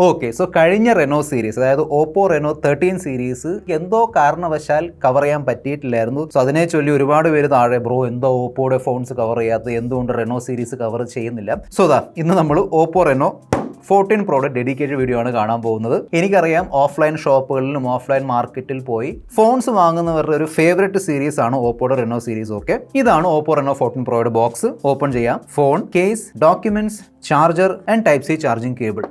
Okay, so കഴിഞ്ഞ Renault series, അതായത് Oppo Reno 13 series എന്തോ കാരണവശാൽ കവർ ചെയ്യാൻ പറ്റിയിട്ടില്ലായിരുന്നു. സോ അതിനെ ചൊല്ലി ഒരുപാട് പേര് താഴെ ബ്രോ എന്തോ ഓപ്പോയുടെ ഫോൺസ് കവർ ചെയ്യാത്തത്, എന്തുകൊണ്ട് റെനോ സീരീസ് കവർ ചെയ്യുന്നില്ല. സോ ഇന്ന് നമ്മൾ ഓപ്പോ റെനോ 14 പ്രോയുടെ ഡെഡിക്കേറ്റഡ് വീഡിയോ ആണ് കാണാൻ പോകുന്നത്. എനിക്കറിയാം ഓഫ്ലൈൻ ഷോപ്പുകളിലും ഓഫ്ലൈൻ മാർക്കറ്റിൽ പോയി ഫോൺസ് വാങ്ങുന്നവരുടെ ഒരു ഫേവറേറ്റ് സീരീസ് ആണ് ഓപ്പോയുടെ റെനോ സീരീസ്. ഓക്കെ, ഇതാണ് ഓപ്പോ റെനോ 14 പ്രോയുടെ ബോക്സ്. ഓപ്പൺ ചെയ്യാം. Phone, case, documents, charger and type C charging cable.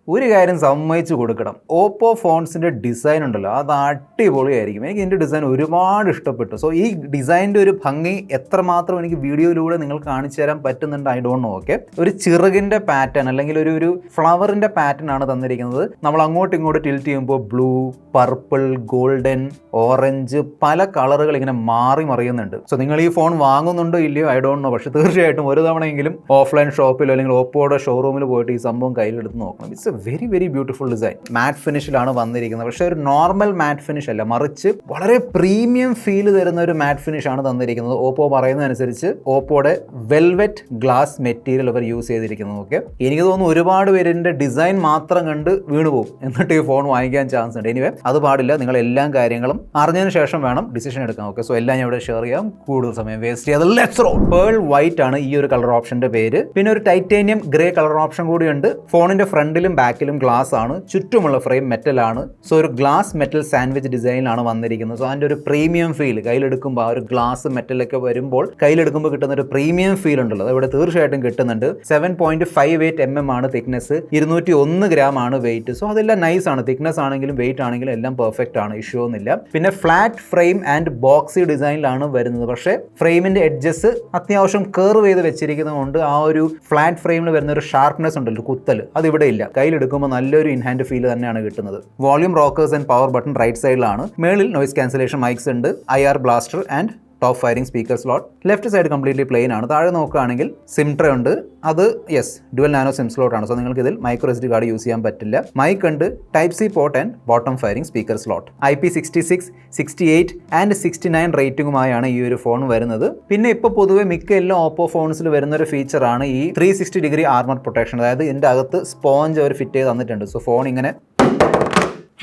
ഒരു കാര്യം സമ്മതിച്ചു കൊടുക്കണം, ഓപ്പോ ഫോൺസിൻ്റെ ഡിസൈൻ ഉണ്ടല്ലോ അത് അടിപൊളിയായിരിക്കും. എനിക്ക് ഇതിൻ്റെ ഡിസൈൻ ഒരുപാട് ഇഷ്ടപ്പെട്ടു. സോ ഈ ഡിസൈനിൻ്റെ ഒരു ഭംഗി എത്രമാത്രം എനിക്ക് വീഡിയോയിലൂടെ നിങ്ങൾ കാണിച്ചു തരാൻ പറ്റുന്നുണ്ട് ഐ ഡോണ്ട് നോ. ഓക്കെ, ഒരു ചിറകിൻ്റെ പാറ്റേൺ അല്ലെങ്കിൽ ഒരു ഫ്ലവറിൻ്റെ പാറ്റേൺ ആണ് തന്നിരിക്കുന്നത്. നമ്മൾ അങ്ങോട്ടും ഇങ്ങോട്ട് ടിൽറ്റ് ചെയ്യുമ്പോൾ ബ്ലൂ, പർപ്പിൾ, ഗോൾഡൻ, ഓറഞ്ച്, പല കളറുകൾ ഇങ്ങനെ മാറി മറിയുന്നുണ്ട്. സോ നിങ്ങൾ ഈ ഫോൺ വാങ്ങുന്നുണ്ടോ ഇല്ലയോ ഐ ഡോണ്ട് നോ, പക്ഷേ തീർച്ചയായിട്ടും ഒരു തവണയെങ്കിലും ഓഫ്ലൈൻ ഷോപ്പിലോ അല്ലെങ്കിൽ ഓപ്പോയുടെ ഷോറൂമിൽ പോയിട്ട് ഈ സംഭവം കയ്യിലെടുത്ത് നോക്കണം. It's very very beautiful design. Matte ഫിനിഷിലാണ് വന്നിരിക്കുന്നത്. പക്ഷേ ഒരു നോർമൽ മാറ്റ് ഫിനിഷ് അല്ല, മറിച്ച് വളരെ പ്രീമിയം ഫീൽ തരുന്ന ഒരു മാറ്റ് ഫിനിഷ് ആണ് തന്നിരിക്കുന്നത്. ഓപ്പോ പറയുന്നതനുസരിച്ച് ഓപ്പോയുടെ വെൽവെറ്റ് ഗ്ലാസ് മെറ്റീരിയൽ അവർ യൂസ് ചെയ്തിരിക്കുന്നത്. ഓക്കെ, എനിക്ക് തോന്നുന്നു ഒരുപാട് പേരിൻ്റെ ഡിസൈൻ മാത്രം കണ്ട് വീണുപോകും, എന്നിട്ട് ഈ ഫോൺ വാങ്ങിക്കാൻ ചാൻസ് ഉണ്ട്. എനിവേ അത് പാടില്ല, നിങ്ങൾ എല്ലാ കാര്യങ്ങളും അറിഞ്ഞതിന് ശേഷം വേണം ഡിസിഷൻ എടുക്കാൻ. ഓക്കെ, സോ എല്ലാം ഞാൻ ഇവിടെ ഷെയർ ചെയ്യാം, കൂടുതൽ സമയം വേസ്റ്റ് ചെയ്യാതെ ലെറ്റ്സ് റോൾ. പേൾ വൈറ്റ് ആണ് ഈ ഒരു കളർ ഓപ്ഷന്റെ പേര്. പിന്നെ ഒരു ടൈറ്റേനിയം ഗ്രേ കളർ ഓപ്ഷൻ കൂടിയുണ്ട്. ഫോണിന്റെ ഫ്രണ്ടിലും ബാക്കിലും ഗ്ലാസ് ആണ്, ചുറ്റുമുള്ള ഫ്രെയിം മെറ്റൽ ആണ്. സോ ഒരു ഗ്ലാസ് മെറ്റൽ സാൻഡ്വിച്ച് ഡിസൈനിലാണ് വന്നിരിക്കുന്നത്. സോ അതിന്റെ ഒരു പ്രീമിയം ഫീൽ കയ്യിലെടുക്കുമ്പോൾ, ആ ഒരു ഗ്ലാസ് മെറ്റലൊക്കെ വരുമ്പോൾ കയ്യിലെടുക്കുമ്പോൾ കിട്ടുന്ന ഒരു പ്രീമിയം ഫീൽ ഉണ്ടല്ലോ അത് ഇവിടെ തീർച്ചയായിട്ടും കിട്ടുന്നുണ്ട്. 7.58 mm ആണ് തിക്നെസ്, 201 ഗ്രാം ആണ് വെയിറ്റ്. സോ അതെല്ലാം നൈസ് ആണ്, തിക്നെസ് ആണെങ്കിലും വെയിറ്റ് ആണെങ്കിലും എല്ലാം പെർഫെക്റ്റ് ആണ്, ഇഷ്യൂ ഒന്നുമില്ല. പിന്നെ ഫ്ലാറ്റ് ഫ്രെയിം ആൻഡ് ബോക്സി ഡിസൈനിലാണ് വരുന്നത്. പക്ഷേ ഫ്രെയിമിന്റെ എഡ്ജസ് അത്യാവശ്യം കർവ് ചെയ്ത് വെച്ചിരിക്കുന്നതുകൊണ്ട് ആ ഒരു ഫ്ലാറ്റ് ഫ്രെയിമിൽ വരുന്ന ഒരു ഷാർപ്നെസ് ഉണ്ടല്ലോ, കുത്തൽ, അത് ഇവിടെ ഇല്ല. കയ്യിലെടുക്കുമ്പോൾ നല്ലൊരു ഇൻഹാൻഡ് ഫീൽ തന്നെയാണ് കിട്ടുന്നത്. Volume rockers and power button right സൈഡിലാണ്. മേളിൽ നോയിസ് ക്യാൻസലേഷൻ മൈക്സ് ഉണ്ട്, IR blaster and top firing speaker slot. Left side completely plain ആണ്. താഴെ നോക്കുകയാണെങ്കിൽ സിം ട്രേ ഉണ്ട്, അത് ഡുവൽ നാനോ സിം സ്ലോട്ട് ആണ്. സോ നിങ്ങൾക്ക് ഇതിൽ മൈക്രോ SD കാർഡ് യൂസ് ചെയ്യാൻ പറ്റില്ല. മൈക്ക് ഉണ്ട്, type C port and bottom firing speaker slot. IP66, 68 and 69 റേറ്റിംഗുമായാണ് ഈ ഒരു ഫോൺ വരുന്നത്. പിന്നെ ഇപ്പോൾ പൊതുവെ മിക്ക എല്ലാ ഓപ്പോ ഫോൺസിൽ വരുന്ന ഒരു ഫീച്ചറാണ് ഈ 360 ഡിഗ്രി ആർമർ പ്രൊട്ടക്ഷൻ. അതായത് ഇതിൻ്റെ അകത്ത് സ്പോഞ്ച് അവർ ഫിറ്റ് ചെയ്ത് തന്നിട്ടുണ്ട്. സോ ഫോൺ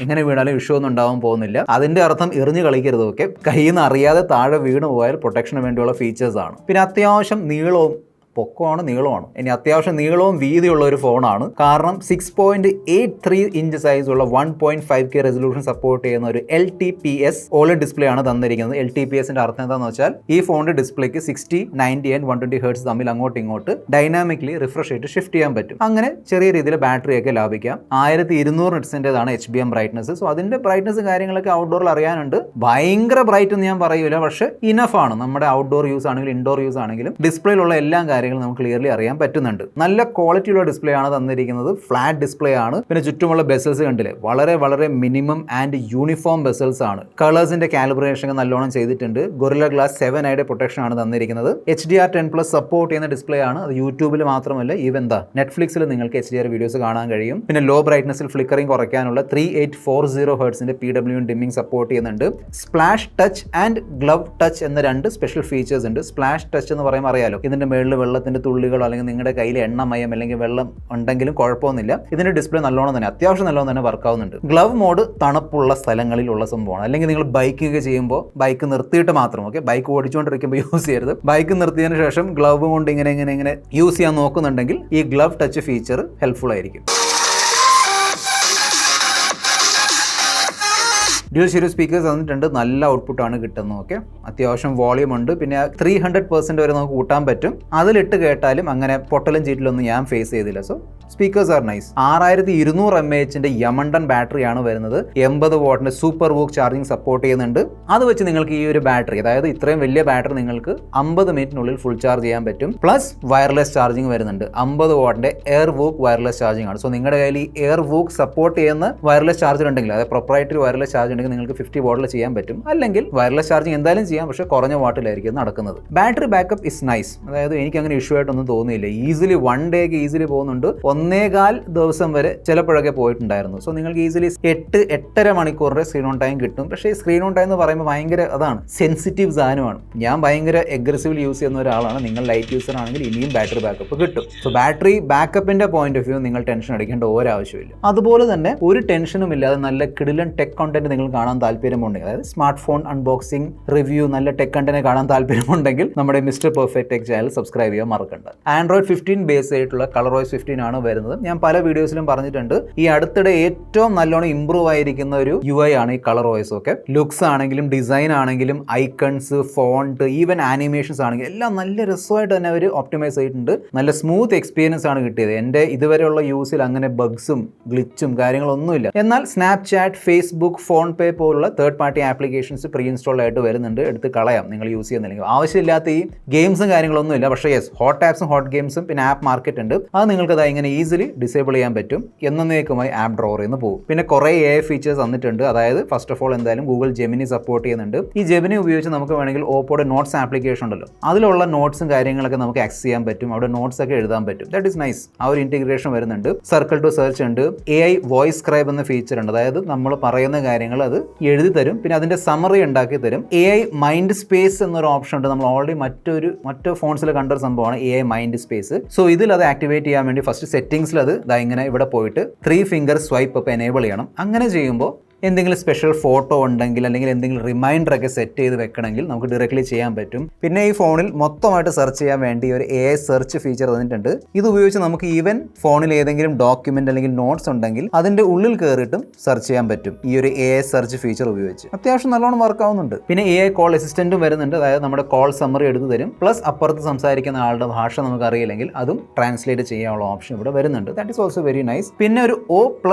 ഇങ്ങനെ വീണാലും ഇഷ്യൂ ഒന്നും ഉണ്ടാവാൻ പോകുന്നില്ല. അതിൻ്റെ അർത്ഥം എറിഞ്ഞു കളിക്കരുത്. ഓക്കെ, കയ്യിൽ നിന്ന് അറിയാതെ താഴെ വീണ് പോയാൽ പ്രൊട്ടക്ഷന് വേണ്ടിയുള്ള ഫീച്ചേഴ്സ് ആണ്. പിന്നെ അത്യാവശ്യം നീളവും പൊക്കമാണ്, നീളമാണ്. ഇനി അത്യാവശ്യം നീളവും വീതിയുള്ള ഒരു ഫോണാണ്. കാരണം 6.83 ഇഞ്ച് സൈസുള്ള 1.5K റെസൊല്യൂഷൻ സപ്പോർട്ട് ചെയ്യുന്ന ഒരു LTPS OLED ഡിസ്പ്ലേ ആണ് തന്നിരിക്കുന്നത്. LTPSന്റെ അർത്ഥം എന്താണെന്ന് വെച്ചാൽ ഈ ഫോണിന്റെ ഡിസ്പ്ലേക്ക് 60, 90 ആൻഡ് 120 ഹെർട്സ് തമ്മിൽ അങ്ങോട്ടും ഇങ്ങോട്ട് ഡൈനാമിക്കലി റിഫ്രഷ് ചെയ്ത് ഷിഫ്റ്റ് ചെയ്യാൻ പറ്റും. അങ്ങനെ ചെറിയ രീതിയിൽ ബാറ്ററിയൊക്കെ ലാഭിക്കാം. 1200 നിറ്റ്സിൻ്റെതാണ് HBM ബ്രൈറ്റ്നസ്. സോ അതിന്റെ ബ്രൈറ്റ്നസ് കാര്യങ്ങളൊക്കെ ഔട്ട്ഡോറിൽ അറിയാനുണ്ട്. ഭയങ്കര ബ്രൈറ്റ് എന്ന് ഞാൻ പറയൂല, പക്ഷേ ഇനഫ് ആണ്. നമ്മുടെ ഔട്ട്ഡോർ യൂസ് ആണെങ്കിലും ഇൻഡോർ യൂസ് ആണെങ്കിലും ഡിസ്പ്ലേയിലുള്ള എല്ലാ നമുക്ക് ക്ലിയർലി അറിയാൻ പറ്റുന്നുണ്ട്. നല്ല ക്വാളിറ്റിയുള്ള ഡിസ്പ്ലേ ആണ് തന്നിരിക്കുന്നത്. ഫ്ലാറ്റ് ഡിസ്പ്ലേ ആണ്. പിന്നെ ചുറ്റുമുള്ള ബെസൽസ് കണ്ടില്ലേ, വളരെ വളരെ മിനിമം ആൻഡ് യൂണിഫോം ബെസൽസ് ആണ്. കളേഴ്സിന്റെ കാലിബ്രേഷൻ നല്ലോണം ചെയ്തിട്ടുണ്ട്. ഗൊറില്ല ഗ്ലാസ് 7i പ്രൊട്ടക്ഷൻ ആണ് തന്നിരിക്കുന്നത്. HDR10+ സപ്പോർട്ട് ചെയ്യുന്ന ഡിസ്പ്ലേ ആണ്. അത് യൂട്യൂബിൽ മാത്രമല്ല, ഈവൻ നെറ്റ്ഫ്ലിക്സിൽ നിങ്ങൾക്ക് HDR വീഡിയോസ് കാണാൻ കഴിയും. പിന്നെ ലോ ബ്രൈറ്റ്നസിൽ ഫ്ലിക്കറിംഗ് കുറയ്ക്കാനുള്ള 3840 ഹെർട്സിന്റെ PWM ഡിമ്മിംഗ് സപ്പോർട്ട് ചെയ്യുന്നുണ്ട്. Splash touch and glove touch എന്ന 2 സ്പെഷ്യൽ ഫീച്ചേഴ്സ് ഉണ്ട്. സ്പ്ലാഷ് ടച്ച് എന്ന് പറയുമ്പോൾ അറിയാലോ, ഇതിന്റെ മേളിൽ വെള്ളത്തിന്റെ തുള്ളികളോ അല്ലെങ്കിൽ നിങ്ങളുടെ കയ്യിൽ എണ്ണമയം അല്ലെങ്കിൽ വെള്ളം ഉണ്ടെങ്കിലും കുഴപ്പമൊന്നുമില്ല. ഇതിന്റെ ഡിസ്പ്ലേ നല്ലോണം തന്നെ, അത്യാവശ്യം നല്ലോണം തന്നെ വർക്ക് ആവുന്നുണ്ട്. ഗ്ലവ് മോഡ് തണുപ്പുള്ള സ്ഥലങ്ങളിലുള്ള സംഭവമാണ്. അല്ലെങ്കിൽ നിങ്ങൾ ബൈക്കിംഗ് ചെയ്യുമ്പോൾ ബൈക്ക് നിർത്തിയിട്ട് മാത്രം, ഓക്കെ, ബൈക്ക് ഓടിച്ചുകൊണ്ടിരിക്കുമ്പോൾ യൂസ് ചെയ്യരുത്. ബൈക്ക് നിർത്തിയതിന് ശേഷം ഗ്ലവ് കൊണ്ട് ഇങ്ങനെ യൂസ് ചെയ്യാൻ നോക്കുന്നുണ്ടെങ്കിൽ ഈ ഗ്ലവ് ടച്ച് ഫീച്ചർ ഹെൽപ്ഫുൾ ആയിരിക്കും. ഡ്യുവൽ സ്റ്റീരിയോ സ്പീക്കേഴ്സ് തന്നിട്ടുണ്ട്. നല്ല ഔട്ട്പുട്ടാണ് കിട്ടുന്നത്. ഓക്കെ, അത്യാവശ്യം വോളിയം ഉണ്ട്. പിന്നെ 300% വരെ നമുക്ക് കൂട്ടാൻ പറ്റും. അതിലിട്ട് കേട്ടാലും അങ്ങനെ പൊട്ടലും ചീറ്റിലൊന്നും ഞാൻ ഫേസ് ചെയ്തില്ല. So speakers R nice. 6200 mAh യമണ്ടൻ ബാറ്ററിയാണ് വരുന്നത്. 80 വാട്ടിന്റെ സൂപ്പർ വൂക്ക് ചാർജിങ് സപ്പോർട്ട് ചെയ്യുന്നുണ്ട്. അത് വെച്ച് നിങ്ങൾക്ക് ഈ ഒരു ബാറ്ററി, അതായത് ഇത്രയും വലിയ ബാറ്ററി നിങ്ങൾക്ക് 50 മിനിറ്റിനുള്ളിൽ ഫുൾ ചാർജ് ചെയ്യാൻ പറ്റും. പ്ലസ് വയർലെസ് ചാർജിങ് വരുന്നുണ്ട്. 50 വാട്ടിന്റെ എയർ വൂക്ക് വയർലെസ് ചാർജിങ് ആണ്. സോ നിങ്ങളുടെ കയ്യിൽ ഈ എയർ വൂക്ക് സപ്പോർട്ട് ചെയ്യുന്ന വയർലെസ് ചാർജർ ഉണ്ടെങ്കിൽ, അതായത് പ്രൊപ്രൈറ്ററി വയർലെസ് ചാർജ് ഉണ്ടെങ്കിൽ നിങ്ങൾക്ക് 50 വാട്ടിൽ ചെയ്യാൻ പറ്റും. അല്ലെങ്കിൽ വയർലെസ് ചാർജിങ് എന്തായാലും ചെയ്യാം, പക്ഷേ കുറഞ്ഞ വാട്ടിലായിരിക്കും നടക്കുന്നത്. Battery backup is nice. അതായത് എനിക്ക് അങ്ങനെ ഇഷ്യൂ ആയിട്ടൊന്നും തോന്നിയില്ല. ഈസിലി 1 ഡേക്ക് ഈസിലി പോകുന്നുണ്ട്. 1.25 ദിവസം വരെ ചിലപ്പോഴൊക്കെ പോയിട്ടുണ്ടായിരുന്നു. സോ നിങ്ങൾക്ക് ഈസിലി 8-8.5 മണിക്കൂറിൻ്റെ സ്ക്രീൻ ഓൺ ടൈം കിട്ടും. പക്ഷേ ഈ സ്ക്രീൻ ഓൺ ടൈം എന്ന് പറയുമ്പോൾ ഭയങ്കര അതാണ് സെൻസിറ്റീവ് സാധനമാണ്. ഞാൻ ഭയങ്കര എഗ്രസീവ്ലി യൂസ് ചെയ്യുന്ന ഒരാളാണ്. നിങ്ങൾ ലൈറ്റ് യൂസർ ആണെങ്കിൽ ഇനിയും ബാറ്ററി ബാക്കപ്പ് കിട്ടും. സോ ബാറ്ററി ബാക്കപ്പിന്റെ പോയിന്റ് ഓഫ് വ്യൂ നിങ്ങൾ ടെൻഷൻ അടിക്കേണ്ട ഒരാവശ്യമില്ല. അതുപോലെ തന്നെ ഒരു ടെൻഷനും ഇല്ലാതെ നല്ല കിടിലൻ ടെക് കണ്ടന്റ് നിങ്ങൾ കാണാൻ താല്പര്യമുണ്ടെങ്കിൽ, അതായത് സ്മാർട്ട് ഫോൺ അൺബോക്സിംഗ്, റിവ്യൂ, നല്ല ടെക് കണ്ടന്റ് കാണാൻ താല്പര്യമുണ്ടെങ്കിൽ നമ്മുടെ mister perfect tech channel subscribe ചെയ്യാൻ മറക്കണ്ട. ആൻഡ്രോയിഡ് 15 ബേസ് ആയിട്ടുള്ള ColorOS 15 ആണ് വരുന്നത്. ഞാൻ പല വീഡിയോസിലും പറഞ്ഞിട്ടുണ്ട്, ഈ അടുത്തിടെ ഏറ്റവും നല്ലോണം ഇംപ്രൂവ് ആയിരിക്കുന്ന ഒരു UI ആണ് ഈ ColorOS ഒക്കെ. ലുക്സ് ആണെങ്കിലും ഡിസൈൻ ആണെങ്കിലും ഐക്കൺസ്, ഫോണ്ട്, ഈവൻ ആനിമേഷൻസ് ആണെങ്കിലും എല്ലാം നല്ല രസമായിട്ട് തന്നെ അവർ ഒപ്റ്റിമൈസ് ചെയ്തിട്ടുണ്ട്. നല്ല സ്മൂത്ത് എക്സ്പീരിയൻസ് ആണ് കിട്ടിയത്. എൻ്റെ ഇതുവരെയുള്ള യൂസിൽ അങ്ങനെ ബഗ്സും ഗ്ലിച്ചും കാര്യങ്ങളൊന്നുമില്ല. എന്നാൽ സ്നാപ്ചാറ്റ്, ഫേസ്ബുക്ക്, ഫോൺ പേ പോലുള്ള third party applications pre install ആയിട്ട് വരുന്നുണ്ട്. എടുത്ത് കളയാം നിങ്ങൾ യൂസ് ചെയ്യുന്നില്ലെങ്കിൽ. ആവശ്യമില്ലാത്ത ഈ ഗെയിംസും കാര്യങ്ങളൊന്നുമില്ല. പക്ഷേ യെസ്, ഹോട്ട് ആപ്സും ഹോട്ട് ഗെയിംസും പിന്നെ ആപ്പ് മാർക്കറ്റ് ഉണ്ട്. അത് നിങ്ങൾക്ക് ഇങ്ങനെ ഈസിലി ഡിസേബിൾ ചെയ്യാൻ പറ്റും. എന്നേക്കുമായി ആപ്പ് ഡ്രോവറിൽ നിന്ന് പോകും. പിന്നെ കുറേ AI ഫീച്ചേഴ്സ് വന്നിട്ടുണ്ട്. അതായത് ഫസ്റ്റ് ഓഫ് ഓൾ എന്തായാലും ഗൂഗിൾ ജെമിനി സപ്പോർട്ട് ചെയ്യുന്നുണ്ട്. ഈ ജെമിനി ഉപയോഗിച്ച് നമുക്ക് വേണമെങ്കിൽ ഓപ്പോയുടെ നോട്ട്സ് ആപ്ലിക്കേഷൻ ഉണ്ടല്ലോ, അതിലുള്ള നോട്ട്സും കാര്യങ്ങളൊക്കെ നമുക്ക് ആക്സസ് ചെയ്യാൻ പറ്റും. അവിടെ നോട്ട്സ് ഒക്കെ എഴുതാൻ പറ്റും. That is nice. ആ ഒരു ഇന്റഗ്രേഷൻ വരുന്നുണ്ട്. സർക്കിൾ ടു സെർച്ച് ഉണ്ട്. AI വോയിസ് സ്ക്രൈബ് എന്ന ഫീച്ചർ ഉണ്ട്. അതായത് നമ്മൾ പറയുന്ന കാര്യങ്ങൾ അത് എഴുതി തരും. പിന്നെ അതിന്റെ സമറി ഉണ്ടാക്കി തരും. AI മൈൻഡ് സ്പേസ് എന്നൊരു ഓപ്ഷൻ ഉണ്ട്. നമ്മൾ ഓൾറെഡി മറ്റു ഫോൺസിൽ കണ്ടൊരു സംഭവമാണ് AI മൈൻഡ് സ്പേസ്. സോ ഇതിൽ അത് ആക്ടിവേറ്റ് ചെയ്യാൻ വേണ്ടി ഫസ്റ്റ് സെറ്റിംഗ്സിൽ അത് ഇങ്ങനെ ഇവിടെ പോയിട്ട് 3 ഫിംഗർ സ്വൈപ്പ് അപ്പ് എനേബിൾ ചെയ്യണം. അങ്ങനെ ചെയ്യുമ്പോൾ എന്തെങ്കിലും സ്പെഷ്യൽ ഫോട്ടോ ഉണ്ടെങ്കിൽ അല്ലെങ്കിൽ എന്തെങ്കിലും റിമൈൻഡർ ഒക്കെ സെറ്റ് ചെയ്ത് വെക്കണമെങ്കിൽ നമുക്ക് ഡയറക്റ്റ്ലി ചെയ്യാൻ പറ്റും. പിന്നെ ഈ ഫോണിൽ മൊത്തമായിട്ട് സെർച്ച് ചെയ്യാൻ വേണ്ടി ഒരു AI സെർച്ച് ഫീച്ചർ തന്നിട്ടുണ്ട്. ഇത് ഉപയോഗിച്ച് നമുക്ക് ഈവൻ ഫോണിൽ ഏതെങ്കിലും ഡോക്യുമെന്റ് അല്ലെങ്കിൽ നോട്ട്സ് ഉണ്ടെങ്കിൽ അതിന്റെ ഉള്ളിൽ കയറിയിട്ടും സെർച്ച് ചെയ്യാൻ പറ്റും ഈ ഒരു AI സെർച്ച് ഫീച്ചർ ഉപയോഗിച്ച്. അത്യാവശ്യം നല്ലോണം വർക്ക് ആവുന്നുണ്ട്. പിന്നെ AI കോൾ അസിസ്റ്റന്റും വരുന്നുണ്ട്. അതായത് നമ്മുടെ കോൾ സമ്മറി എടുത്തു തരും. പ്ലസ് അപ്പുറത്ത് സംസാരിക്കുന്ന ആളുടെ ഭാഷ നമുക്ക് അറിയില്ലെങ്കിൽ അതും ട്രാൻസ്ലേറ്റ് ചെയ്യാനുള്ള ഓപ്ഷൻ ഇവിടെ വരുന്നുണ്ട്. That is also very nice. പിന്നെ ഒരു O+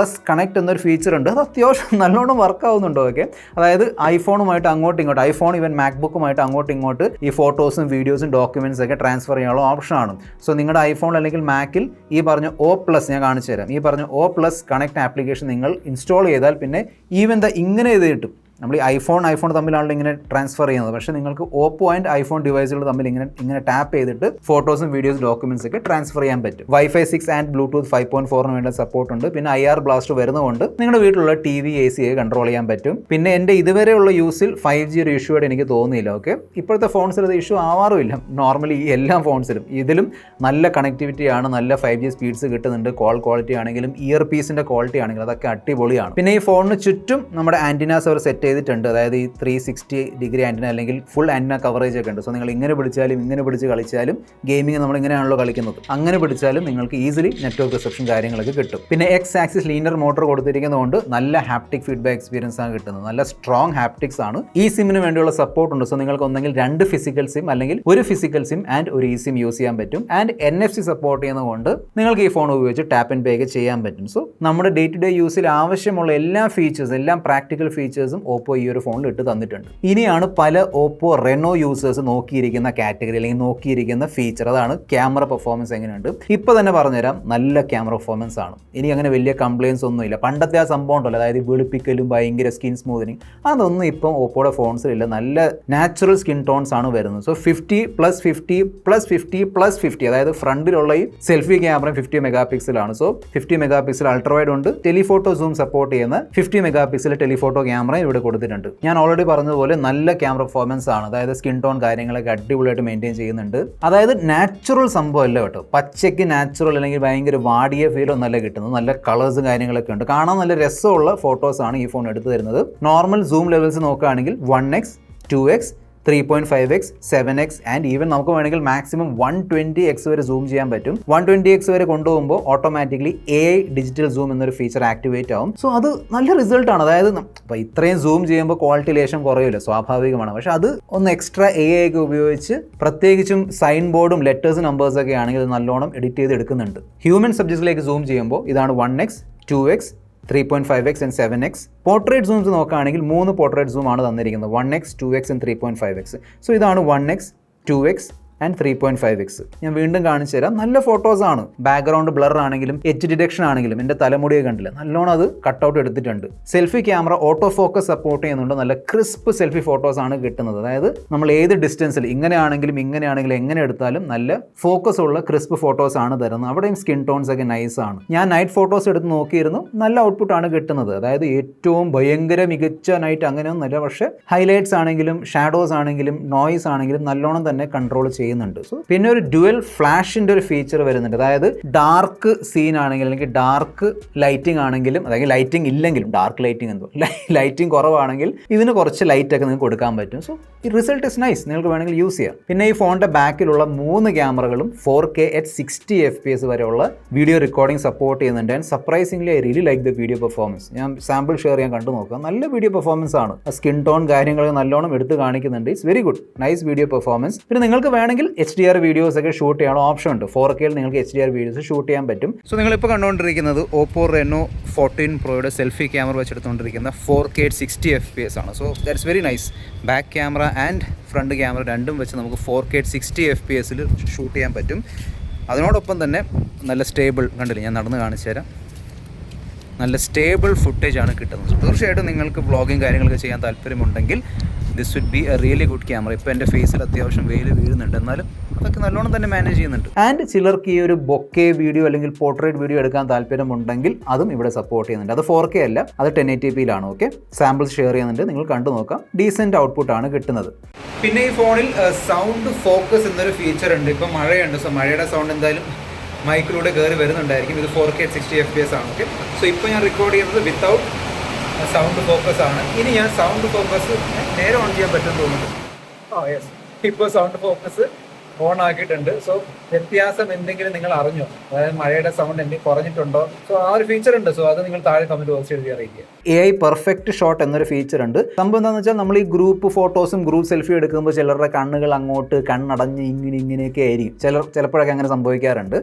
കണക്ട് എന്നൊരു ഫീച്ചർ ഉണ്ട്. അത് അത്യാവശ്യം നല്ലോണം വർക്ക് ആവുന്നുണ്ടോ ഒക്കെ. അതായത് ഐഫോണുമായിട്ട് അങ്ങോട്ടും ഇങ്ങോട്ട്, ഐഫോൺ ഈവൻ മാക്ബുക്കുമായിട്ട് അങ്ങോട്ടും ഇങ്ങോട്ട് ഈ ഫോട്ടോസും വീഡിയോസും ഡോക്യുമെന്റ്സ് ഒക്കെ ട്രാൻസ്ഫർ ചെയ്യാനുള്ള ഓപ്ഷനാണ്. സോ നിങ്ങളുടെ ഐഫോൺ അല്ലെങ്കിൽ മാക്കിൽ ഈ പറഞ്ഞ O+ ഞാൻ കാണിച്ചു തരാം. ഈ പറഞ്ഞ O+ കണക്ട് ആപ്ലിക്കേഷൻ നിങ്ങൾ ഇൻസ്റ്റാൾ ചെയ്താൽ പിന്നെ ഈവൻ ഇങ്ങനെ ചെയ്ത് കിട്ടും. നമ്മൾ ഈ ഐഫോൺ തമ്മിലാണല്ലോ ഇങ്ങനെ ട്രാൻസ്ഫർ ചെയ്യുന്നത്. പക്ഷേ നിങ്ങൾക്ക് ഓപ്പോ ആൻഡ് ഐഫോൺ ഡിവൈസുകൾ തമ്മിൽ ഇങ്ങനെ ടാപ്പ് ചെയ്തിട്ട് ഫോട്ടോസും വീഡിയോസും ഡോക്യുമെന്റ്സ് ഒക്കെ ട്രാൻസ്ഫർ ചെയ്യാൻ പറ്റും. Wi-Fi 6 ആൻഡ് ബ്ലൂടൂത്ത് 5.4 വേണ്ട സപ്പോർട്ട് ഉണ്ട്. പിന്നെ IR ബ്ലാസ്റ്റ് വരുന്നതുകൊണ്ട് നിങ്ങളുടെ വീട്ടിലുള്ള TV, AC ഒക്കെ കൺട്രോൾ ചെയ്യാൻ പറ്റും. പിന്നെ എൻ്റെ ഇതുവരെയുള്ള യൂസിൽ 5G ഒരു ഇഷ്യൂ ആയിട്ട് എനിക്ക് തോന്നിയില്ല. ഓക്കെ, ഇപ്പോഴത്തെ ഫോൺസിൽ അത് ഇഷ്യൂ ആവാറുമില്ല. നോർമലി ഈ എല്ലാ ഫോൺസിലും ഇതിലും നല്ല കണക്ടിവിറ്റി ആണ്, നല്ല 5G സ്പീഡ്സ് കിട്ടുന്നുണ്ട്. കോൾ ക്വാളിറ്റി ആണെങ്കിലും ഇയർ പീസിന്റെ ക്വാളിറ്റി ആണെങ്കിലും അതൊക്കെ അടിപൊളിയാണ്. പിന്നെ ഈ ഫോണിന് ചുറ്റും നമ്മുടെ ആന്റിനാസ് അവർ സെറ്റ് ചെയ്തിട്ടുണ്ട്. അതായത് ഈ 360 ഡിഗ്രി ആന്റിന അല്ലെങ്കിൽ ഫുൾ ആന്റിന കവറേജ് ഒക്കെ ഉണ്ട്. സോ നിങ്ങൾ ഇങ്ങനെ പിടിച്ചാലും ഇങ്ങനെ പിടിച്ച് കളിച്ചാലും, ഗെയിമിംഗ് നമ്മൾ ഇങ്ങനെയാണല്ലോ കളിക്കുന്നത്, അങ്ങനെ പിടിച്ചാലും നിങ്ങൾക്ക് ഈസിലി നെറ്റ്വർക്ക് റിസപ്ഷൻ കാര്യങ്ങളൊക്കെ കിട്ടും. പിന്നെ X ആക്സിസ് ലീനിയർ മോട്ടോർ കൊടുത്തിരിക്കുന്നതുകൊണ്ട് നല്ല ഹാപ്റ്റിക് ഫീഡ്ബാക്ക് എക്സ്പീരിയൻസ് ആണ് കിട്ടുന്നത്. നല്ല സ്ട്രോങ് ഹാപ്റ്റിക്സ് ആണ്. ഈ സിമ്മിന് വേണ്ടിയുള്ള സപ്പോർട്ട് ഉണ്ട്. സോ നിങ്ങൾക്ക് ഒന്നെങ്കിൽ 2 ഫിസിക്കൽ സിം അല്ലെങ്കിൽ ഒരു ഫിസിക്കൽ സിം ആൻഡ് ഒരു eSIM യൂസ് ചെയ്യാൻ പറ്റും. ആൻഡ് NFC സപ്പോർട്ട് ചെയ്യുന്നതുകൊണ്ട് നിങ്ങൾക്ക് ഈ ഫോൺ ഉപയോഗിച്ച് ടാപ്പ് ആൻഡ് പേ ഒക്കെ ചെയ്യാൻ പറ്റും. സോ നമ്മുടെ ഡേ ടു ഡേ യൂസിൽ ആവശ്യമുള്ള എല്ലാ ഫീച്ചേഴ്സും, എല്ലാം പ്രാക്ടിക്കൽ ഫീച്ചേഴ്സും ഓപ്പോ ഈ ഒരു ഫോണിൽ ഇട്ട് തന്നിട്ടുണ്ട്. ഇനിയാണ് പല ഓപ്പോ റെനോ യൂസേഴ്സ് നോക്കിയിരിക്കുന്ന കാറ്റഗറി അല്ലെങ്കിൽ നോക്കിയിരിക്കുന്ന ഫീച്ചർ. അതാണ് ക്യാമറ പെർഫോമൻസ് എങ്ങനെയുണ്ട്. ഇപ്പൊ തന്നെ പറഞ്ഞുതരാം, നല്ല ക്യാമറ പെർഫോമൻസ് ആണ്. ഇനി അങ്ങനെ വലിയ കംപ്ലയിൻസ് ഒന്നുമില്ല. പണ്ടത്തെ ആ സംഭവം ഉണ്ടല്ലോ, അതായത് വെളുപ്പിക്കലും ഭയങ്കര സ്കിൻ സ്മൂത്തനിങ്, അതൊന്നും ഇപ്പം ഓപ്പോയുടെ ഫോൺസിലില്ല. നല്ല നാച്ചുറൽ സ്കിൻ ടോൺസ് ആണ് വരുന്നത്. സോ 50+50+50+50, അതായത് ഫ്രണ്ടിലുള്ള ഈ സെൽഫി ക്യാമറ 50 മെഗാ പിക്സലാണ്. സോ 50 മെഗാ പിക്സൽ അൾട്രാവൈഡ് ഉണ്ട്. ടെലിഫോട്ടോ സൂം സപ്പോർട്ട് ചെയ്യുന്ന 50 മെഗാ പിക്സൽ ടെലിഫോട്ടോ ക്യാമറ ഇവിടെ കൊടുത്തിട്ടുണ്ട്. ഞാൻ ഓൾറെഡി പറഞ്ഞതുപോലെ നല്ല ക്യാമറ പെർഫോമൻസ് ആണ്. അതായത് സ്കിൻ ടോൺ കാര്യങ്ങളൊക്കെ അടിപൊളിയായിട്ട് മെയിൻറ്റെയിൻ ചെയ്യുന്നുണ്ട്. അതായത് നാച്ചുറൽ സംഭവം അല്ല കേട്ടോ, പച്ചയ്ക്ക് നാച്ചുറൽ അല്ലെങ്കിൽ ഭയങ്കര വാടിയ ഫീൽ ഒന്നല്ല കിട്ടുന്നത്. നല്ല കളേഴ്സും കാര്യങ്ങളൊക്കെ ഉണ്ട്. കാണാൻ നല്ല രസമുള്ള ഫോട്ടോസാണ് ഈ ഫോൺ എടുത്തു തരുന്നത്. നോർമൽ സൂം ലെവൽസ് നോക്കുകയാണെങ്കിൽ 1x, 2x, 3.5x, 7x and even നമുക്ക് വേണമെങ്കിൽ മാക്സിമം 120x വരെ സൂം ചെയ്യാൻ പറ്റും. 120x വരെ കൊണ്ടുപോകുമ്പോൾ ഓട്ടോമാറ്റിക്കലി AI ഡിജിറ്റൽ സൂം എന്നൊരു ഫീച്ചർ ആക്ടിവേറ്റ് ആവും. സോ അത് നല്ല റിസൾട്ടാണ്. അതായത് ഇപ്പോൾ ഇത്രയും സൂം ചെയ്യുമ്പോൾ ക്വാളിറ്റി ലേശം കുറയില്ല, സ്വാഭാവികമാണ്. പക്ഷെ അത് ഒന്ന് എക്സ്ട്രാ AI ഒക്കെ ഉപയോഗിച്ച്, പ്രത്യേകിച്ചും സൈൻ ബോർഡും ലെറ്റേഴ്സ് നമ്പേഴ്സ് ഒക്കെ ആണെങ്കിൽ നല്ലോണം എഡിറ്റ് ചെയ്ത് എടുക്കുന്നുണ്ട്. ഹ്യൂമൻ സബ്ജക്ട്സിലേക്ക് സൂം ചെയ്യുമ്പോൾ ഇതാണ് 1x, 2x, 3.5x and 7x. Portrait സൂംസ് നോക്കുകയാണെങ്കിൽ 3 പോർട്രേറ്റ് സൂം ആണ് തന്നിരിക്കുന്നത്. 1x, 2x and 3.5x. So ഇതാണ് 1x, 2x, ആൻഡ് 3.5x. ഞാൻ വീണ്ടും കാണിച്ചു തരാം. നല്ല ഫോട്ടോസാണ്. ബാക്ക്ഗ്രൗണ്ട് ബ്ലർ ആണെങ്കിലും എച്ച് ഡിറ്റക്ഷൻ ആണെങ്കിലും എൻ്റെ തലമുടിയൊക്കെ കണ്ടില്ല, നല്ലോണം അത് കട്ടൗട്ട് എടുത്തിട്ടുണ്ട്. Selfie camera auto focus support ചെയ്യുന്നുണ്ട്. നല്ല ക്രിസ്പ് സെൽഫി ഫോട്ടോസ് ആണ് കിട്ടുന്നത്. അതായത് നമ്മൾ ഏത് ഡിസ്റ്റൻസിൽ ഇങ്ങനെയാണെങ്കിലും എങ്ങനെ എടുത്താലും നല്ല ഫോക്കസ് ഉള്ള ക്രിസ്പ് ഫോട്ടോസ് ആണ് തരുന്നത്. അവിടെയും സ്കിൻ ടോൺസ് ഒക്കെ നൈസ് ആണ്. ഞാൻ നൈറ്റ് ഫോട്ടോസ് എടുത്ത് നോക്കിയിരുന്നു, നല്ല ഔട്ട്പുട്ട് ആണ് കിട്ടുന്നത്. അതായത് ഏറ്റവും ഭയങ്കര മികച്ച നൈറ്റ് അങ്ങനെയൊന്നുമല്ല, പക്ഷേ ഹൈലൈറ്റ്സ് ആണെങ്കിലും ഷാഡോസ് ആണെങ്കിലും നോയ്സ് ആണെങ്കിലും നല്ലോണം തന്നെ കൺട്രോൾ ചെയ്യുന്നുണ്ട്. സോ പിന്നെ ഒരു ഡ്യുവൽ ഫ്ലാഷിൻ്റെ ഒരു ഫീച്ചർ വരുന്നുണ്ട്. അതായത് ഡാർക്ക് സീൻ ആണെങ്കിലും അല്ലെങ്കിൽ ഡാർക്ക് ലൈറ്റിംഗ് ആണെങ്കിലും, അതായത് ലൈറ്റിംഗ് ഇല്ലെങ്കിലും ഡാർക്ക് ലൈറ്റിംഗ് എന്തോ ലൈറ്റിംഗ് കുറവാണെങ്കിൽ ഇതിന് കുറച്ച് ലൈറ്റ് ഒക്കെ നിങ്ങൾക്ക് കൊടുക്കാൻ പറ്റും. സോ ഈ റിസൾട്ട് ഇസ് നൈസ്, നിങ്ങൾക്ക് വേണമെങ്കിൽ യൂസ് ചെയ്യാം. പിന്നെ ഈ ഫോണിൻ്റെ ബാക്കിലുള്ള 3 ക്യാമറകളും 4K at 60 FPS വരെയുള്ള വീഡിയോ റെക്കോർഡിംഗ് സപ്പോർട്ട് ചെയ്യുന്നുണ്ട്. And surprisingly I really like the video performance. ഞാൻ സാമ്പിൾ ഷെയർ ചെയ്യാൻ കണ്ടു നോക്കാം. നല്ല വീഡിയോ പെർഫോമൻസ് ആണ്. സ്കിൻ ടോൺ കാര്യങ്ങൾ നല്ലോണം എടുത്ത് കാണിക്കുന്നുണ്ട്. It's very good, nice video performance. പിന്നെ നിങ്ങൾക്ക് വേണമെങ്കിൽ HDR വീഡിയോസ് ഒക്കെ ഷൂട്ട് ചെയ്യാനുള്ള ഓപ്ഷൻ ഉണ്ട്. 4K നിങ്ങൾക്ക് HDR വീഡിയോസ് ഷൂട്ട് ചെയ്യാൻ പറ്റും. സോ നിങ്ങളിപ്പോൾ കണ്ടുകൊണ്ടിരിക്കുന്നത് Oppo Reno 14 Proയുടെ സെൽഫി ക്യാമറ വെച്ചെടുത്തുകൊണ്ടിരിക്കുന്ന 4K at 60 FPS ആണ്. So that's very nice. Back camera and front camera രണ്ടും വെച്ച് നമുക്ക് 4K at 60 FPS ഷൂട്ട് ചെയ്യാൻ പറ്റും. അതിനോടൊപ്പം തന്നെ നല്ല സ്റ്റേബിൾ, കണ്ടില്ല ഞാൻ നടന്ന് കാണിച്ചു തരാം, നല്ല സ്റ്റേബിൾ ഫുട്ടേജ് ആണ് കിട്ടുന്നത്. തീർച്ചയായിട്ടും നിങ്ങൾക്ക് വ്ളോഗിങ് കാര്യങ്ങളൊക്കെ ചെയ്യാൻ താല്പര്യമുണ്ടെങ്കിൽ this would be a really good camera. ഇപ്പോൾ എൻ്റെ ഫേസിൽ അത്യാവശ്യം വെയിൽ വീഴുന്നുണ്ട്, എന്നാലും അതൊക്കെ നല്ലോണം തന്നെ മാനേജ് ചെയ്യുന്നുണ്ട്. ആൻഡ് ചിലർക്ക് ഈ ഒരു ബൊക്കെ വീഡിയോ അല്ലെങ്കിൽ പോർട്രേറ്റ് വീഡിയോ എടുക്കാൻ താല്പര്യമുണ്ടെങ്കിൽ അതും ഇവിടെ സപ്പോർട്ട് ചെയ്യുന്നുണ്ട്. അത് 4K അല്ല, അത് 1080pയിലാണ്. ഓക്കെ, സാമ്പിൾസ് ഷെയർ ചെയ്യുന്നുണ്ട്, നിങ്ങൾ കണ്ടു നോക്കാം. ഡീസൻറ്റ് ഔട്ട്പുട്ടാണ് കിട്ടുന്നത്. പിന്നെ ഈ ഫോണിൽ സൗണ്ട് ഫോക്കസ് എന്നൊരു ഫീച്ചർ ഉണ്ട്. ഇപ്പോൾ മഴയുണ്ട്, സോ മഴയുടെ സൗണ്ട് എന്തായാലും മൈക്കിലൂടെ കയറി വരുന്നുണ്ടായിരിക്കും. ഇത് 4K at 60 FPS ആണ്. ഓക്കെ, സോ ഇപ്പോൾ ഞാൻ റെക്കോർഡ് ചെയ്യുന്നത് വിത്തൗട്ട് സൗണ്ട് ഫോക്കസ് ആണ്. ഇനി ഞാൻ സൗണ്ട് ഫോക്കസ് നേരെ ഓൺ ചെയ്യാൻ പറ്റുമെന്ന് തോന്നുന്നുണ്ട്. യെസ്, ഇപ്പോൾ സൗണ്ട് ഫോക്കസ് ഓൺ ആക്കിയിട്ടുണ്ട്. സോ വ്യത്യാസം എന്തെങ്കിലും നിങ്ങൾ അറിഞ്ഞോ? അതായത് മഴയുടെ സൗണ്ട് എന്തെങ്കിലും കുറഞ്ഞിട്ടുണ്ടോ? സോ ആ ഒരു ഫീച്ചർ ഉണ്ട്. സോ അത് നിങ്ങൾ താഴെ കമന്റ് ബോക്സ് എഴുതി അറിയിക്കുക. AI പെർഫെക്റ്റ് ഷോട്ട് എന്നൊരു ഫീച്ചർ ഉണ്ട്. സംഭവം എന്താണെന്ന് വെച്ചാൽ നമ്മൾ ഈ ഗ്രൂപ്പ് ഫോട്ടോസും ഗ്രൂപ്പ് സെൽഫി എടുക്കുമ്പോൾ ചിലരുടെ കണ്ണുകൾ അങ്ങോട്ട് കണ്ണടഞ്ഞ് ഇങ്ങനെയൊക്കെ ആയിരിക്കും. ചിലപ്പോഴൊക്കെ അങ്ങനെ സംഭവിക്കാറുണ്ട്.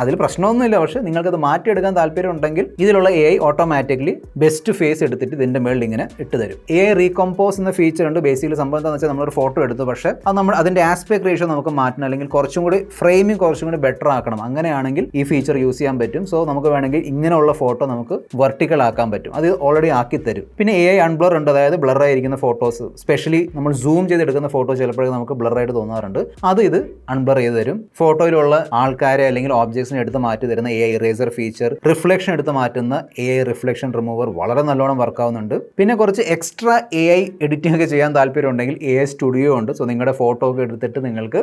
അതിൽ പ്രശ്നമൊന്നുമില്ല. പക്ഷേ നിങ്ങൾക്കത് മാറ്റിയെടുക്കാൻ താല്പര്യം ഉണ്ടെങ്കിൽ ഇതിലുള്ള AI ഓട്ടോമാറ്റിക്കലി ബെസ്റ്റ് ഫേസ് എടുത്തിട്ട് ഇതിൻ്റെ മേളിൽ ഇങ്ങനെ ഇട്ട് തരും. AI റീകമ്പോസ് എന്ന ഫീച്ചർ ഉണ്ട്. ബേസിക്കലി സംഭവം എന്താണെന്ന് വെച്ചാൽ നമ്മളൊരു ഫോട്ടോ എടുത്തു, പക്ഷേ അത് അതിൻ്റെ ആസ്പെക്ട് റേഷ്യോ നമുക്ക് മാറ്റണം, അല്ലെങ്കിൽ കുറച്ചും കൂടി ഫ്രെയിമിംഗ് കുറച്ചും കൂടി ബെറ്റർ ആക്കണം. അങ്ങനെയാണെങ്കിൽ ഈ ഫീച്ചർ യൂസ് ചെയ്യാൻ പറ്റും. സോ നമുക്ക് വേണമെങ്കിൽ ഇങ്ങനെയുള്ള ഫോട്ടോ നമുക്ക് വെർട്ടിക്കൽ ആക്കാൻ പറ്റും. അത് ഓൾറെഡി ആക്കി തരും. പിന്നെ AI അൺബ്ലർ ഉണ്ട്. അതായത് ബ്ലർ ആയിരിക്കുന്ന ഫോട്ടോസ്, സ്പെഷ്യലി നമ്മൾ സൂം ചെയ്തെടുക്കുന്ന ഫോട്ടോ ചിലപ്പോഴേക്കും നമുക്ക് ബ്ലർ ആയിട്ട് തോന്നാറുണ്ട്. ഇത് അൺബ്ലർ ചെയ്ത് തരും. ഫോട്ടോയിലുള്ള ആൾക്കാരെ അല്ലെങ്കിൽ ഓബ്ജക്ട്സിനെ എടുത്ത് മാറ്റി തരുന്ന AI ഇറേസർ ഫീച്ചർ, റിഫ്ലക്ഷൻ എടുത്ത് മാറ്റുന്ന AI റിഫ്ലക്ഷൻ റിമൂവർ വളരെ നല്ലോണം വർക്ക് ആവുന്നുണ്ട്. പിന്നെ കുറച്ച് എക്സ്ട്രാ AI എഡിറ്റിംഗ് ഒക്കെ ചെയ്യാൻ താല്പര്യം ഉണ്ടെങ്കിൽ AI സ്റ്റുഡിയോ ഉണ്ട്. സോ നിങ്ങളുടെ ഫോട്ടോ ഒക്കെ എടുത്തിട്ട് നിങ്ങൾക്ക്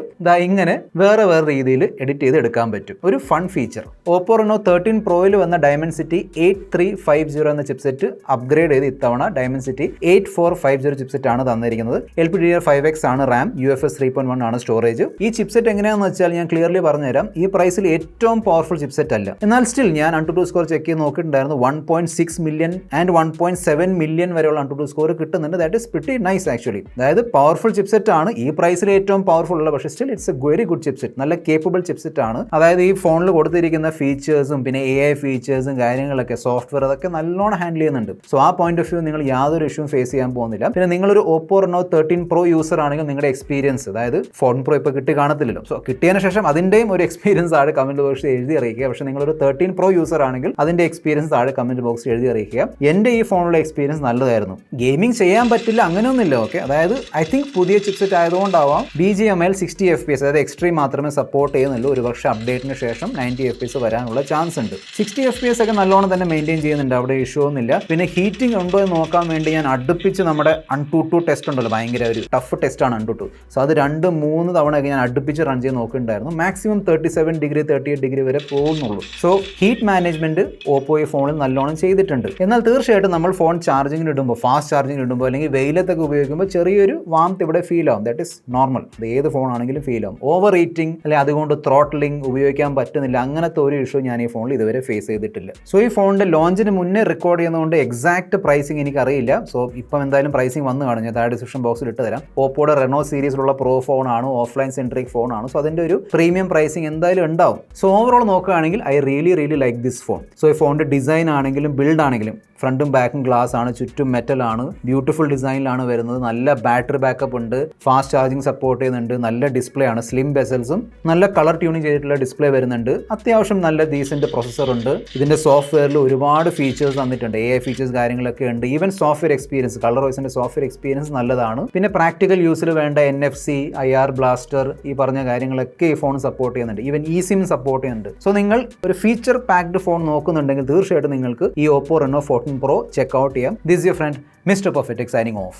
ഇങ്ങനെ വേറെ രീതിയിൽ എഡിറ്റ് ചെയ്ത് എടുക്കാൻ പറ്റും. ഒരു ഫൺ ഫീച്ചർ. Oppo Reno 13 Proയിൽ വന്ന Dimensity 8350 എന്ന ചിപ്സെറ്റ് അപ്ഗ്രേഡ് ചെയ്ത് ഇത്തവണ Dimensity 8450 ചിപ്സെറ്റ് ആണ് തന്നിരിക്കുന്നത്. LPDDR5X ആണ് റാം, UFS 3.1 ആണ് സ്റ്റോറേജ്. ഈ ചിപ്സെറ്റ് എങ്ങനെയാണെന്ന് വെച്ചാൽ ഞാൻ ക്ലിയർലി പറഞ്ഞുതരാം. ഈ പ്രൈസിൽ ഏറ്റവും പവർഫുൾ ചിപ്സെറ്റ് അല്ല, എന്നാൽ സ്റ്റിൽ ഞാൻ AnTuTu സ്കോർ ചെക്ക് ചെയ്ത് നോക്കിയിട്ടുണ്ടായിരുന്നു. 1.6 മില്യൺ ആൻഡ് 1.7 മില്യൺ വരെയുള്ള AnTuTu സ്കോർ കിട്ടുന്നുണ്ട്. That is pretty nice actually. അതായത് പവർഫുൾ ചിപ്സെറ്റ് ആണ്, ഈ പ്രൈസിൽ ഏറ്റവും പവർഫുൾ ഉള്ള, പക്ഷേ still it's A very good chipset, നല്ല കേപ്പബിൾ ചിപ്സെറ്റ് ആണ്. അതായത് ഈ ഫോണിൽ കൊടുത്തിരിക്കുന്ന ഫീച്ചേഴ്സും പിന്നെ AI ഫീച്ചേഴ്സും കാര്യങ്ങളൊക്കെ സോഫ്റ്റ്വെയർ അതൊക്കെ നല്ലോണം ഹാൻഡിൽ ചെയ്യുന്നുണ്ട്. സോ ആ പോയിന്റ് ഓഫ് വ്യൂ നിങ്ങൾ യാതൊരു ഇഷ്യൂവും ഫേസ് ചെയ്യാൻ പോകുന്നില്ല. പിന്നെ നിങ്ങളൊരു Oppo Reno 13 Pro യൂസർ ആണെങ്കിൽ നിങ്ങളുടെ എക്സ്പീരിയൻസ്, അതായത് 14 Pro ഇപ്പോൾ കിട്ടി കാണത്തില്ലല്ലോ, സോ കിട്ടിയതിന് ശേഷം അതിൻ്റെയും ഒരു എക്സ്പീരിയൻസ് താഴെ കമന്റ് ബോക്സിൽ എഴുതി അറിയിക്കുക. പക്ഷേ നിങ്ങളൊരു 13 Pro യൂസർ ആണെങ്കിൽ അതിൻ്റെ എക്സ്പീരിയൻസ് താഴെ കമന്റ് ബോക്സിൽ എഴുതി അറിയിക്കുക. എൻ്റെ ഈ ഫോണിലുള്ള എക്സ്പീരിയൻസ് നല്ലതായിരുന്നു. ഗെയിമിംഗ് ചെയ്യാൻ പറ്റില്ല അങ്ങനെയൊന്നുമില്ല. ഓക്കെ, അതായത് ഐ തിങ്ക് പുതിയ ചിപ്സെറ്റ് ആയതുകൊണ്ടാവാം BGMI 60 FPS, അതായത് എക്സ്ട്രീം മാത്രമേ സപ്പോർട്ട് ചെയ്യുന്നുള്ളൂ. ഒരു വർഷം അപ്ഡേറ്റിന് ശേഷം 90 FPS വരാനുള്ള ചാൻസ് ഉണ്ട്. 60 FPS ഒക്കെ നല്ലോണം തന്നെ മെയിൻറ്റെയിൻ ചെയ്യുന്നുണ്ട്, അവിടെ ഇഷ്യൂ ഒന്നുമില്ല. പിന്നെ ഹീറ്റിംഗ് ഉണ്ടോ എന്ന് നോക്കാൻ വേണ്ടി ഞാൻ അടുപ്പിച്ച് നമ്മുടെ AnTuTu ടെസ്റ്റ് ഉണ്ടല്ലോ, ഭയങ്കര ഒരു ടഫ് ടെസ്റ്റ് ആണ് AnTuTu. സോ അത് 2-3 തവണയൊക്കെ ഞാൻ അടുപ്പിച്ച് റൺ ചെയ്ത് നോക്കിയിട്ടുണ്ടായിരുന്നു. മാക്സിമം 37 ഡിഗ്രി 38 ഡിഗ്രി വരെ പോകുന്നുള്ളൂ. സോ ഹീറ്റ് മാനേജ്മെന്റ് Oppo ഈ ഫോണിൽ നല്ലോണം ചെയ്തിട്ടുണ്ട്. എന്നാൽ തീർച്ചയായിട്ടും നമ്മൾ ഫോൺ ചാർജിങ്ങിന് ഇടുമ്പോൾ, ഫാസ്റ്റ് ചാർജിങ്ങിന് ഇടുമ്പോൾ അല്ലെങ്കിൽ വെയിലത്തൊക്കെ ഉപയോഗിക്കുമ്പോൾ ചെറിയൊരു വാംത്ത് ഇവിടെ ഫീൽ ആവും. That is normal. അത് ഏത് ഫോൺ ആണെങ്കിലും ഫീൽ ആവും. ഓവർ ഹീറ്റിംഗ് അല്ലെങ്കിൽ അതുകൊണ്ട് ത്രോട്ട്ലിംഗ് ഉപയോഗിക്കാൻ പറ്റുന്നില്ല, അങ്ങനത്തെ ഒരു ഇഷ്യൂ ഞാൻ ഈ ഫോണിൽ ഇതുവരെ ഫേസ് ചെയ്തിട്ടില്ല. സോ ഈ ഫോണിന്റെ ലോഞ്ചിന് മുന്നേ റെക്കോർഡ് ചെയ്യുന്നതുകൊണ്ട് എക്സാക്ട് പ്രൈസിങ് എനിക്കറിയില്ല. സോ ഇപ്പം എന്തായാലും പ്രൈസിങ് വന്നു കാണും, ഞാൻ താഴെ ഡിസ്ക്രിപ്ഷൻ ബോക്സിൽ ഇട്ട് തരാം. ഓപ്പോയുടെ Reno സീരീസിലുള്ള പ്രോ ഫോണാണ്, ഓഫ്ലൈൻ സെൻട്രിക് ഫോണാണ്. സോ അതിൻ്റെ ഒരു പ്രീമിയം പ്രൈസിങ് എന്തായാലും ഉണ്ടാവും. സോ ഓവറോൾ നോക്കുകയാണെങ്കിൽ I really like this phone. So ഈ ഫോണിന്റെ ഡിസൈൻ ആണെങ്കിലും ബിൽഡ് ആണെങ്കിലും ഫ്രണ്ടും ബാക്കും ഗ്ലാസ് ആണ്, ചുറ്റും മെറ്റൽ ആണ്, ബ്യൂട്ടിഫുൾ ഡിസൈനിലാണ് വരുന്നത്. നല്ല ബാറ്ററി ബാക്കപ്പ് ഉണ്ട്, ഫാസ്റ്റ് ചാർജിങ് സപ്പോർട്ട് ചെയ്യുന്നുണ്ട്, നല്ല ഡിസ്പ്ലേ ആണ്, സ്ലിം ബെസൽസും നല്ല കളർ ട്യൂണിങ് ചെയ്തിട്ടുള്ള ഡിസ്പ്ലേ വരുന്നുണ്ട്. അത്യാവശ്യം നല്ല ഡീസന്റ് പ്രൊസസ്സർ ഉണ്ട്. ഇതിന്റെ സോഫ്റ്റ്വെയറിൽ ഒരുപാട് ഫീച്ചേഴ്സ് തന്നിട്ടുണ്ട്, AI ഫീച്ചേഴ്സ് കാര്യങ്ങളൊക്കെ ഉണ്ട്. ഈവൻ സോഫ്റ്റ്വെയർ എക്സ്പീരിയൻസ്, കളർ വോയ്സിന്റെ സോഫ്റ്റ്വെയർ എക്സ്പീരിയൻസ് നല്ലതാണ്. പിന്നെ പ്രാക്ടിക്കൽ യൂസിൽ വേണ്ട NFC, IR ബ്ലാസ്റ്റർ, ഈ പറഞ്ഞ കാര്യങ്ങളൊക്കെ ഈ ഫോൺ സപ്പോർട്ട് ചെയ്യുന്നുണ്ട്. ഈവൻ eSIM സപ്പോർട്ട് ചെയ്യുന്നുണ്ട്. സോ നിങ്ങൾ ഒരു ഫീച്ചർ പാക്ഡ് ഫോൺ നോക്കുന്നുണ്ടെങ്കിൽ തീർച്ചയായിട്ടും നിങ്ങൾക്ക് ഈ Oppo Reno 14 Pro check out ചെയ്യാം. This your friend mister perfect signing off.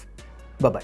By.